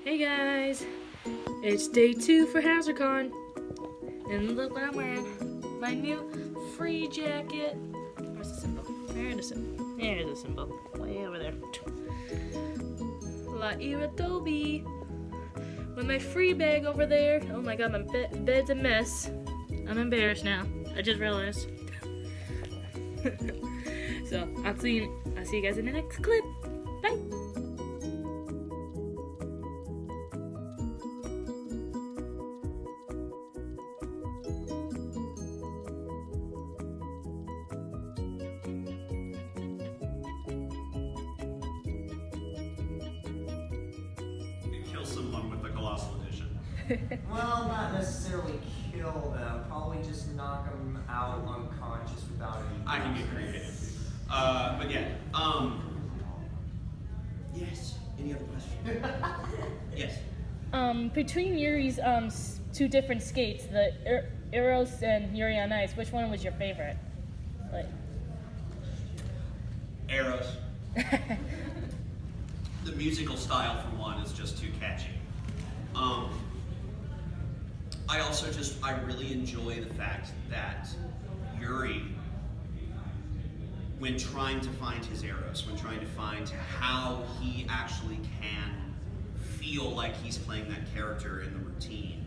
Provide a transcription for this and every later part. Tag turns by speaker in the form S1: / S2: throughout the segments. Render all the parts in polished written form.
S1: Hey guys, it's day 2 for HazardCon, and look what I'm wearing. My new free jacket. Where's the symbol? There's the symbol. Way over there. La Iradobe. With my free bag over there. Oh my god, my bed's a mess. I'm embarrassed now. I just realized. So, I'll see you guys in the next clip. Bye!
S2: Kill someone with the Colossal Edition.
S3: Well, not necessarily kill them. Probably just knock them out unconscious without any.
S2: I can get creative. But yeah. Yes. Any other questions? Yes.
S1: Between Yuri's two different skates, the Eros and Yuri on Ice, which one was your favorite? Like,
S2: Arrows. The musical style, for one, is just too catchy. I really enjoy the fact that Yuri, when trying to find his Eros, when trying to find how he actually can feel like he's playing that character in the routine,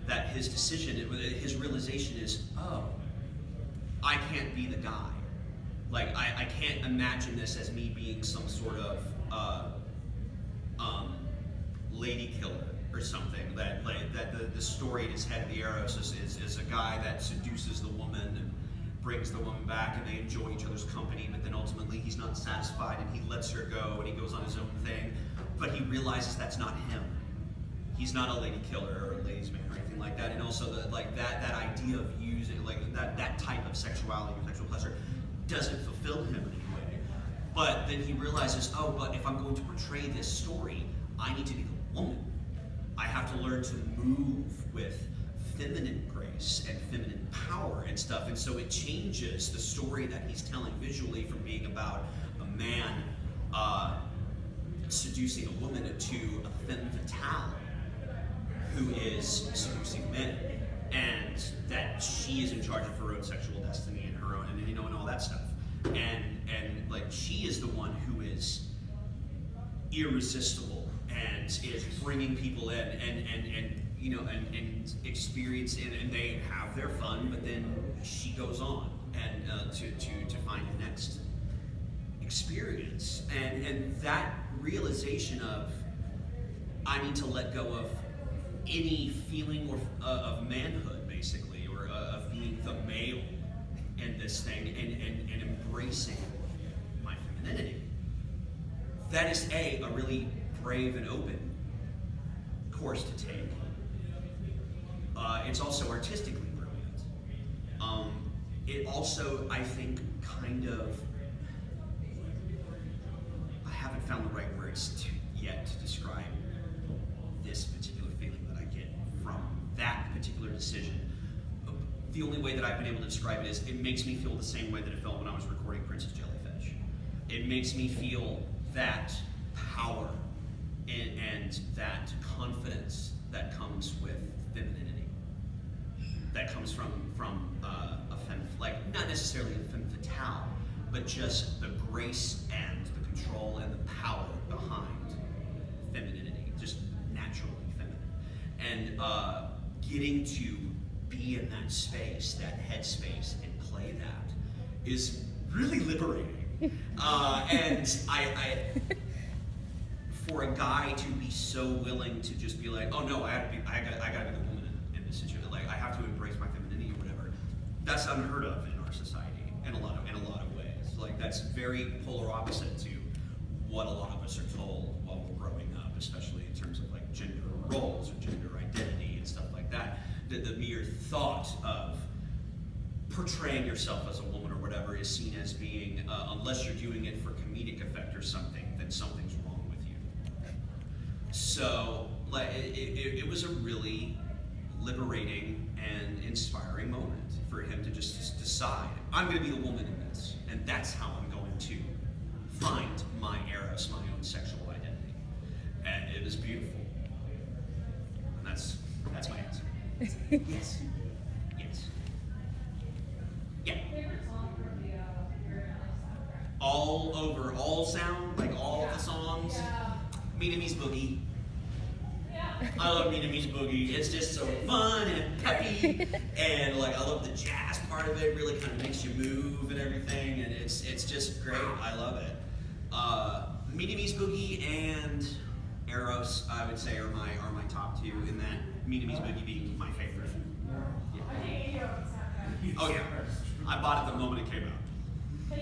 S2: that his decision, his realization is, oh, I can't be the guy. Like, I can't imagine this as me being some sort of lady killer or something. That the story in his head of the Eros is a guy that seduces the woman and brings the woman back, and they enjoy each other's company, but then ultimately he's not satisfied and he lets her go and he goes on his own thing. But he realizes that's not him. He's not a lady killer or a ladies man or anything like that. And also that idea of using that type of sexuality or sexual pleasure doesn't fulfill him in any way. But then he realizes, oh, but if I'm going to portray this story, I need to be the woman. I have to learn to move with feminine grace and feminine power and stuff. And so it changes the story that he's telling visually from being about a man seducing a woman to a femme fatale who is seducing men, and that she is in charge of her own sexual destiny and her own, and all that stuff. And like, she is the one who is irresistible and is bringing people in and experience it, and they have their fun, but then she goes on and to find the next experience, and that realization of, I need to let go of any feeling of manhood, basically, or of being the male in this thing, and embracing my femininity. That is a really brave and open course to take. It's also artistically brilliant. It also, I think, kind of, I haven't found the right words yet to describe this particular feeling that I get from that particular decision. The only way that I've been able to describe it is, it makes me feel the same way that it felt when I was recording Princess Jellyfish. It makes me feel that power and that confidence that comes with femininity. That comes from a femme, like, not necessarily a femme fatale, but just the grace and the control and the power behind femininity, just naturally feminine. And getting to be in that space, that headspace, and play that is really liberating. And I for a guy to be so willing to just be like, oh no, I gotta be the woman in this situation. Like, I have to embrace my femininity or whatever. That's unheard of in our society in a lot of ways. Like, that's very polar opposite to what a lot of us are told while we're growing up, especially in terms of like gender roles or gender identity and stuff like that. The mere thought of portraying yourself as a woman or whatever is seen as being, unless you're doing it for comedic effect or something, then something's wrong with you. So, like, it was a really liberating and inspiring moment for him to just decide, I'm going to be the woman in this, and that's how I'm going to find my Eros, my own sexual identity. And it was beautiful. Yes. Yes. Yeah. All over, all sound, like all the songs. Vietnamese Boogie. I love Vietnamese Boogie. It's just so fun and peppy, and like I love the jazz part of it. Really kind of makes you move and everything, and it's just great. I love it. Vietnamese Boogie and Eros, I would say, are my top two. In that Vietnamese Boogie being my favorite. Yeah. Oh yeah, I bought it the moment it came out.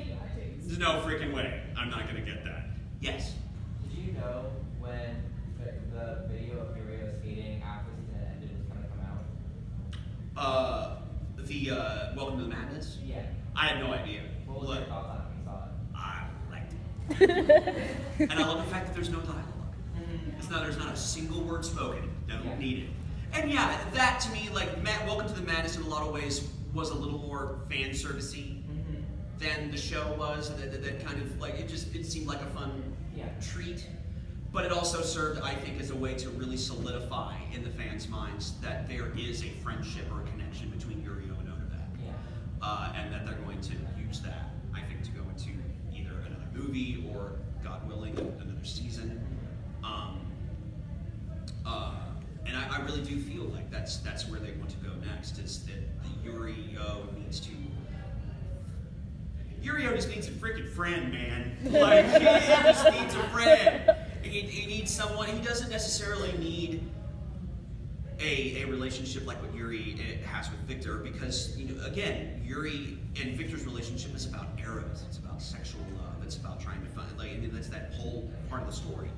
S2: There's no freaking way I'm not gonna get that. Yes.
S4: Did you know when the video of Yurio skating after the season ended was going to come out?
S2: The Welcome to the Madness?
S4: Yeah.
S2: I had no idea.
S4: What was your thoughts on it when you saw it?
S2: I liked it. And I love the fact that there's no dialogue. There's not a single word spoken. Don't need it. And yeah, that to me, like Welcome to the Madness in a lot of ways was a little more fan servicey than the show was. That kind of like it seemed like a fun treat. But it also served, I think, as a way to really solidify in the fans' minds that there is a friendship or a connection between Yurio and Otabek. And that they're going to use that, I think, to go into either another movie or, God willing, another season. And I really do feel like that's where they want to go next, is that Yurio needs to... Yurio just needs a freaking friend, man. Like, he just needs a friend. He needs someone. He doesn't necessarily need a relationship like what Yuri has with Victor, because again, Yuri and Victor's relationship is about eros. It's about sexual love. It's about trying to find that's that whole part of the story.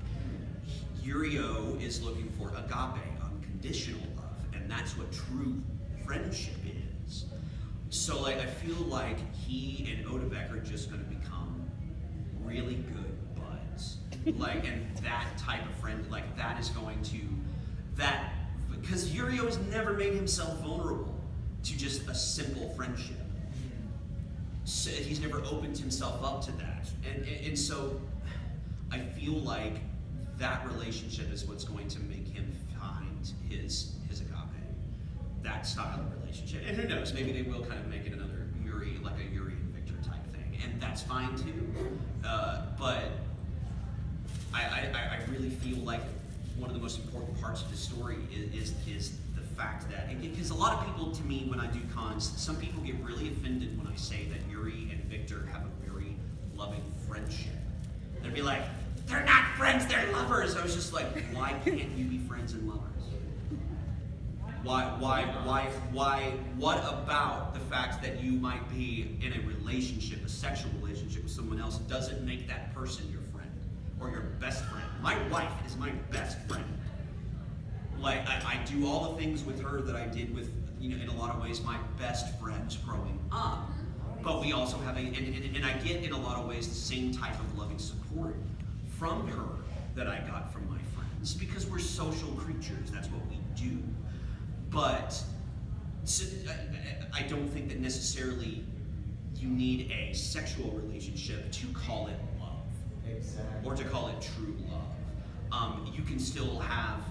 S2: Yurio is looking for agape, unconditional love, and that's what true friendship is. So I feel like he and Otabek are just going to become really good buds. And that type of friend, that is going to, because Yurio has never made himself vulnerable to just a simple friendship. So he's never opened himself up to that. And so I feel like that relationship is what's going to make him find his agape, that style of relationship. And who knows, maybe they will kind of make it another Yuri, like a Yuri and Victor type thing, and that's fine too. But I really feel like one of the most important parts of the story is the fact that, because a lot of people, to me, when I do cons, some people get really offended when I say that Yuri and Victor have a very loving friendship. They'd be like, they're not friends, they're lovers. I was just like, why can't you be friends and lovers? Why, what about the fact that you might be in a relationship, a sexual relationship with someone else, doesn't make that person your friend or your best friend? My wife is my best friend. I do all the things with her that I did with, in a lot of ways, my best friends growing up. But we also have and I get in a lot of ways the same type of loving support from her that I got from my friends, because we're social creatures. That's what we do. But I don't think that necessarily you need a sexual relationship to call it love.
S3: Exactly.
S2: Or to call it true love. You can still have,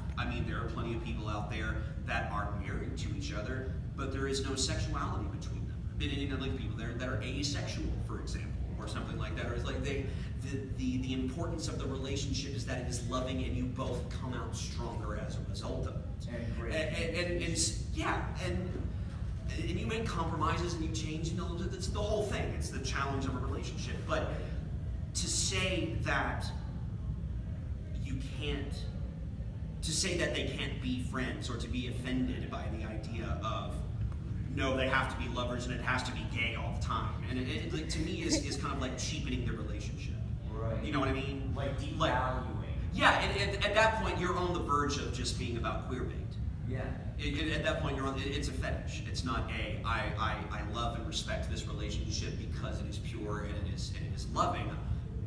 S2: there are plenty of people out there that are married to each other, but there is no sexuality between them. Like people that are asexual, for example, or something like that. Or it's like the importance of the relationship is that it is loving and you both come out stronger as a result of it.
S3: And great.
S2: And you make compromises and you change, it's the whole thing. It's the challenge of a relationship. But to say that they can't be friends, or to be offended by the idea of, no, they have to be lovers and it has to be gay all the time. And it to me is kind of like cheapening the relationship.
S3: Right.
S2: You know what I mean?
S3: Like devaluing.
S2: Yeah, and at that point you're on the verge of just being about queerbait.
S3: Yeah.
S2: At that point it's a fetish. It's not I love and respect this relationship because it is pure and it is loving.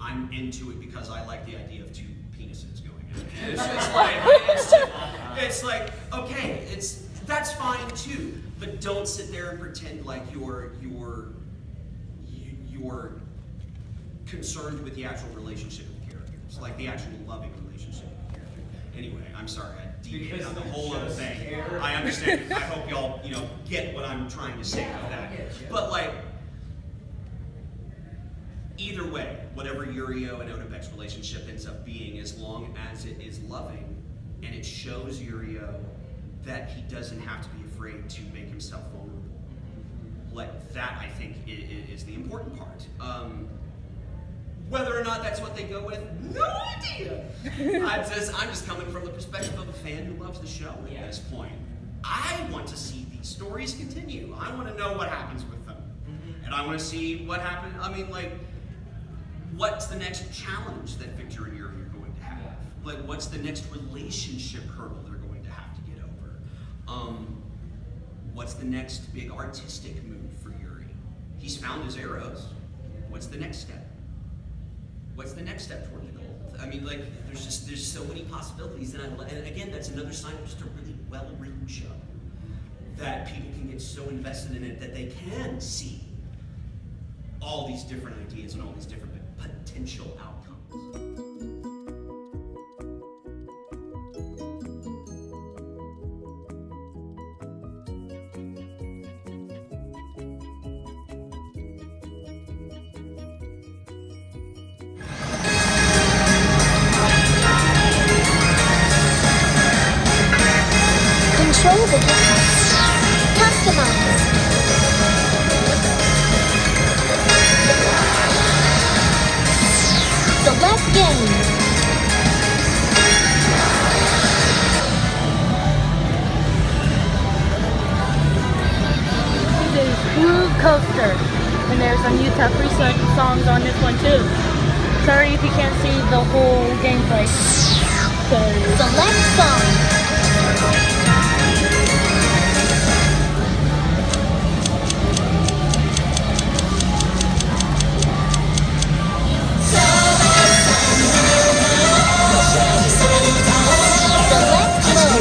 S2: I'm into it because I like the idea of two penises going in. And it's just like okay, that's fine too. But don't sit there and pretend like you're concerned with the actual relationship of characters, like the actual loving relationship of characters. Anyway, I'm sorry, I deviated on the
S3: Because
S2: whole
S3: they're
S2: other
S3: just
S2: thing.
S3: scared.
S2: I understand. I hope y'all, get what I'm trying to say with
S3: I
S2: that.
S3: get you.
S2: But like, either way, whatever Yurio and Odebek's relationship ends up being, as long as it is loving, and it shows Yurio that he doesn't have to be afraid to make himself vulnerable. Like that, I think, is the important part. Whether or not that's what they go with, no idea. I'm just coming from the perspective of a fan who loves the show at this point. I want to see these stories continue. I want to know what happens with them. And I want to see what happens. I mean, like, what's the next challenge that Victor and Yuri are going to have? Like, what's the next relationship hurdle they're going to have to get over? What's the next big artistic move for Yuri? He's found his arrows. What's the next step? What's the next step toward the goal? I mean, like, there's so many possibilities, and again, that's another sign of just a really well-written show. That people can get so invested in it that they can see all these different ideas and all these different potential outcomes.
S5: Control the game. Customize. Select game.
S1: This is Groove Coaster, and there's some Utah free songs on this one too. Sorry if you can't see the whole gameplay.
S5: Select song. Select mode. Let's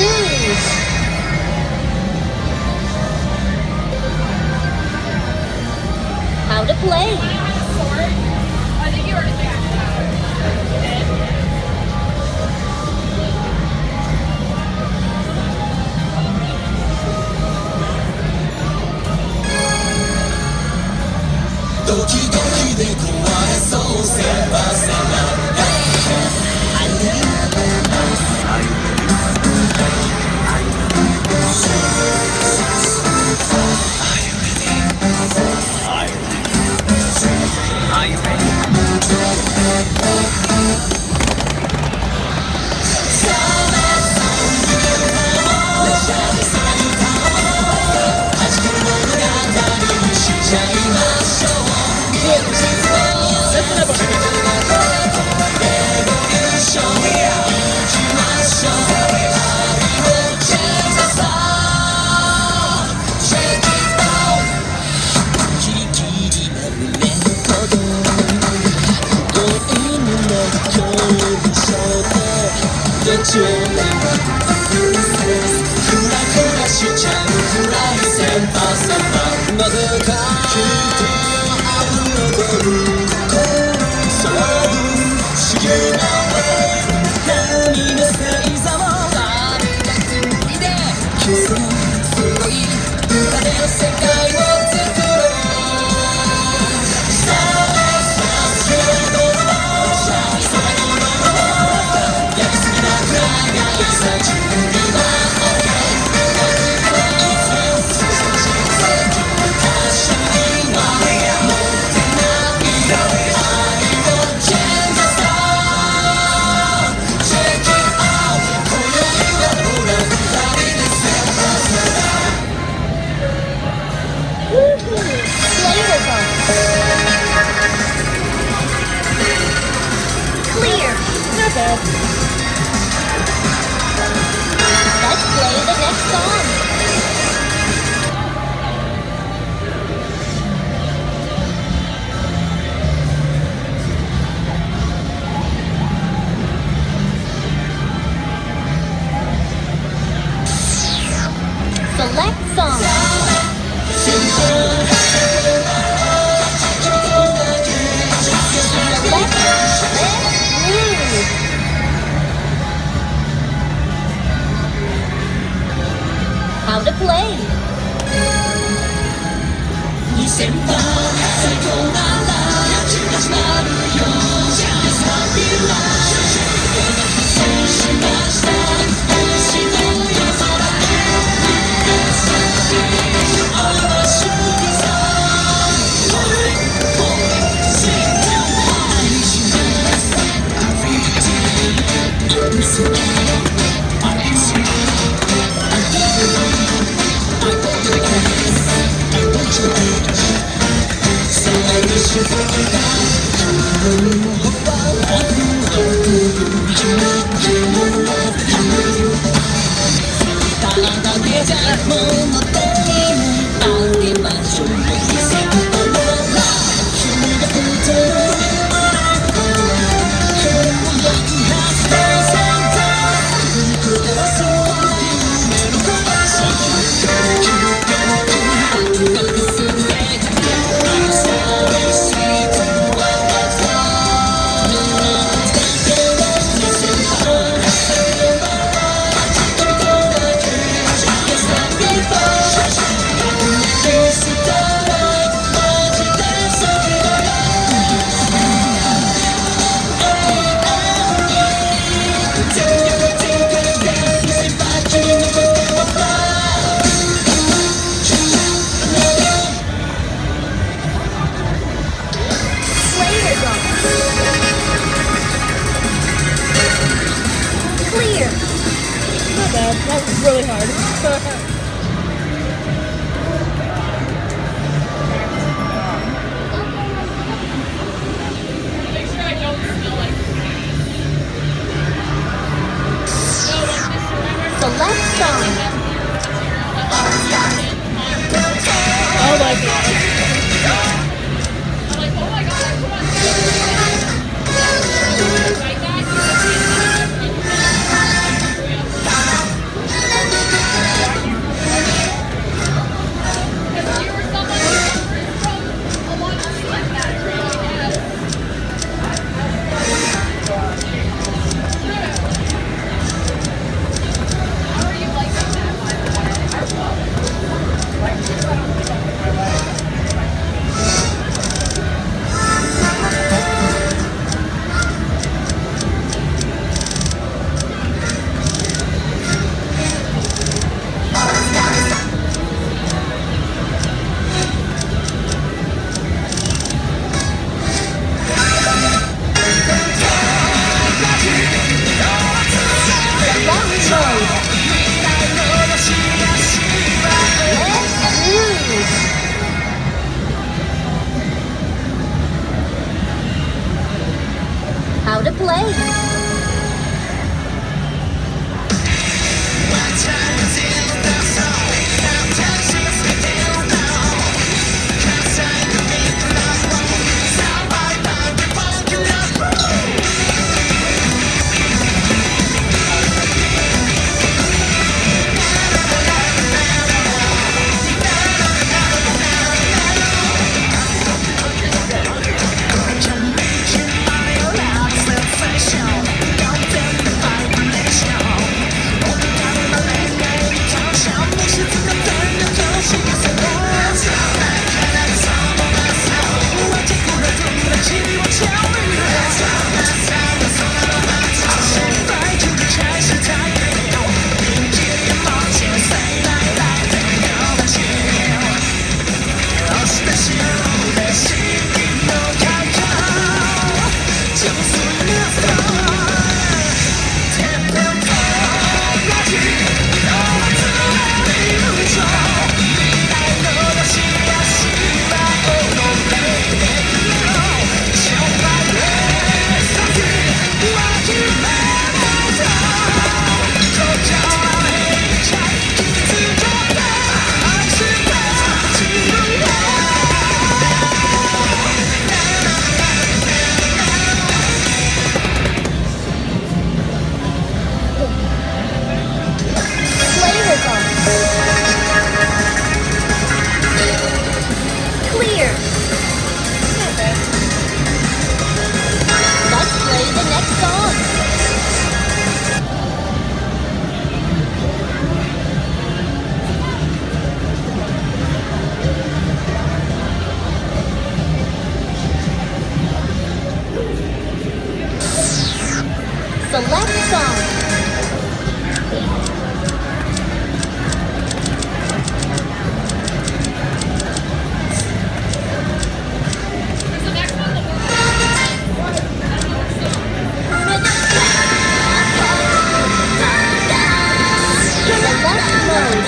S5: move. How to play.
S6: I think you already figured it out.
S5: Clear.
S1: Not bad.
S5: Let's play the next song. Select song. Select. Let's move. Slayer Dawn. Clear.
S1: Not bad. That was really hard.
S6: Make sure I don't smell like no, like this, remember?
S5: Select song.
S1: Oh my god.
S6: I'm like, oh my god, I put on like that.
S5: Select song.
S6: Is the next one the world?
S5: Select mode.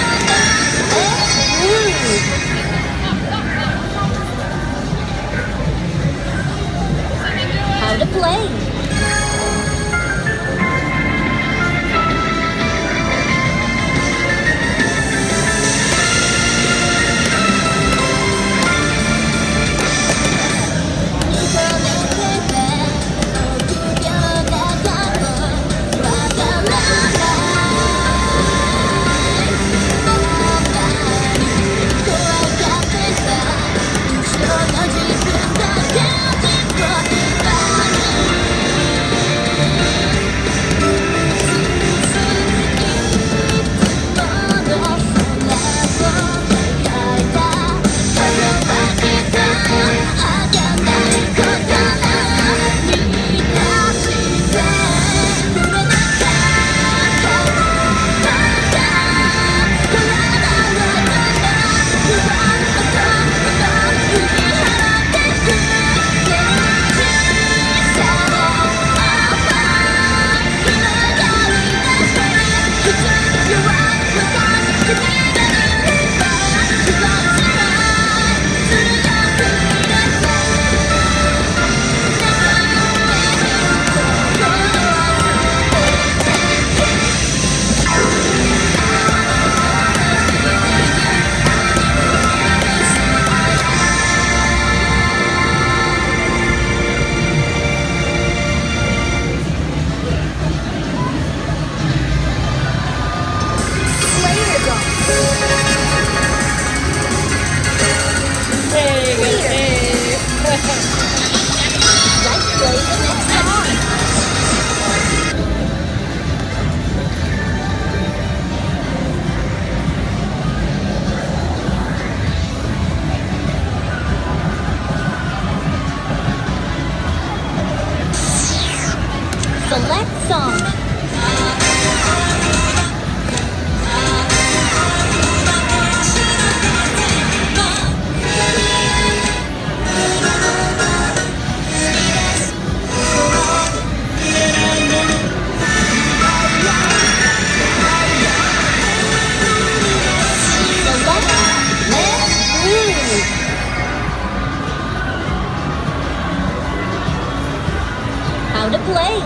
S5: How to play. Select song. How to play.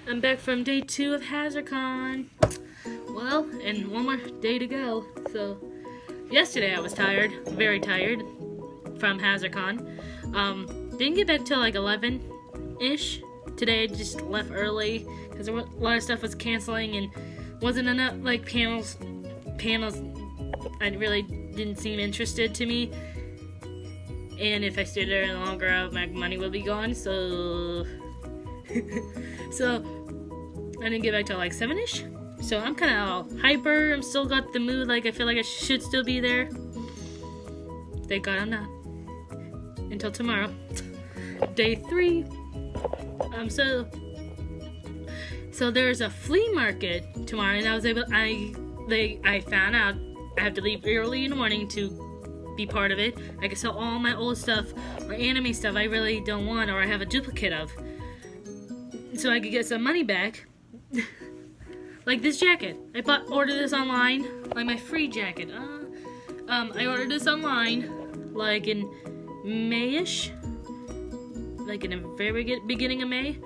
S1: I'm back from day 2 of HazardCon. Well, and one more day to go. So, yesterday I was tired, very tired, from HazardCon. didn't get back till like 11-ish. Today I just left early because a lot of stuff was canceling and wasn't enough like panels. I really didn't seem interested to me. And if I stayed there longer, my money would be gone. So, so I didn't get back till like 7-ish. So I'm kind of hyper. I'm still got the mood. Like I feel like I should still be there. Thank God I'm not. Until tomorrow, day 3. So there's a flea market tomorrow, and I found out I have to leave early in the morning to be part of it. I can sell all my old stuff or anime stuff I really don't want or I have a duplicate of, so I could get some money back. Like this jacket, I ordered this online, like my free jacket. I ordered this online, like in May-ish, like in the very beginning of May,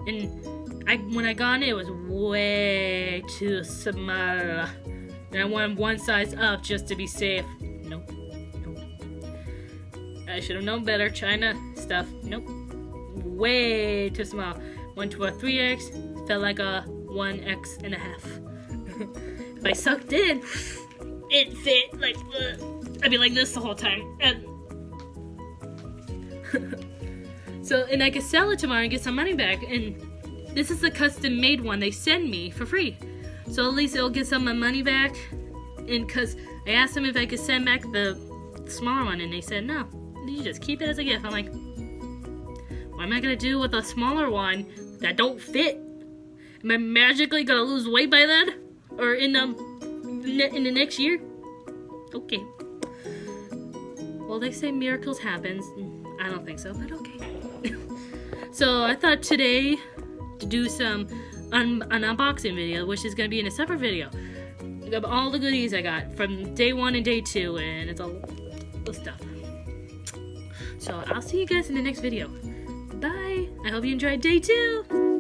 S1: and when I got it was way too small, and I wanted one size up just to be safe. Nope. I should have known better. China stuff. Nope. Way too small. Went to a 3X, felt like a 1X and a half. If I sucked in, it fit like I'd be like this the whole time. So, and I could sell it tomorrow and get some money back. And this is the custom made one they send me for free. So at least it'll get some of my money back. And cause I asked them if I could send back the smaller one, and they said no. You just keep it as a gift. I'm like, what am I gonna do with a smaller one that don't fit? Am I magically gonna lose weight by then? Or in the next year? Okay. Well, they say miracles happen. I don't think so, but okay. So I thought today to do some an unboxing video, which is gonna be in a separate video. Of all the goodies I got from day 1 and day 2, and it's all the stuff. So I'll see you guys in the next video. Bye. I hope you enjoyed day 2.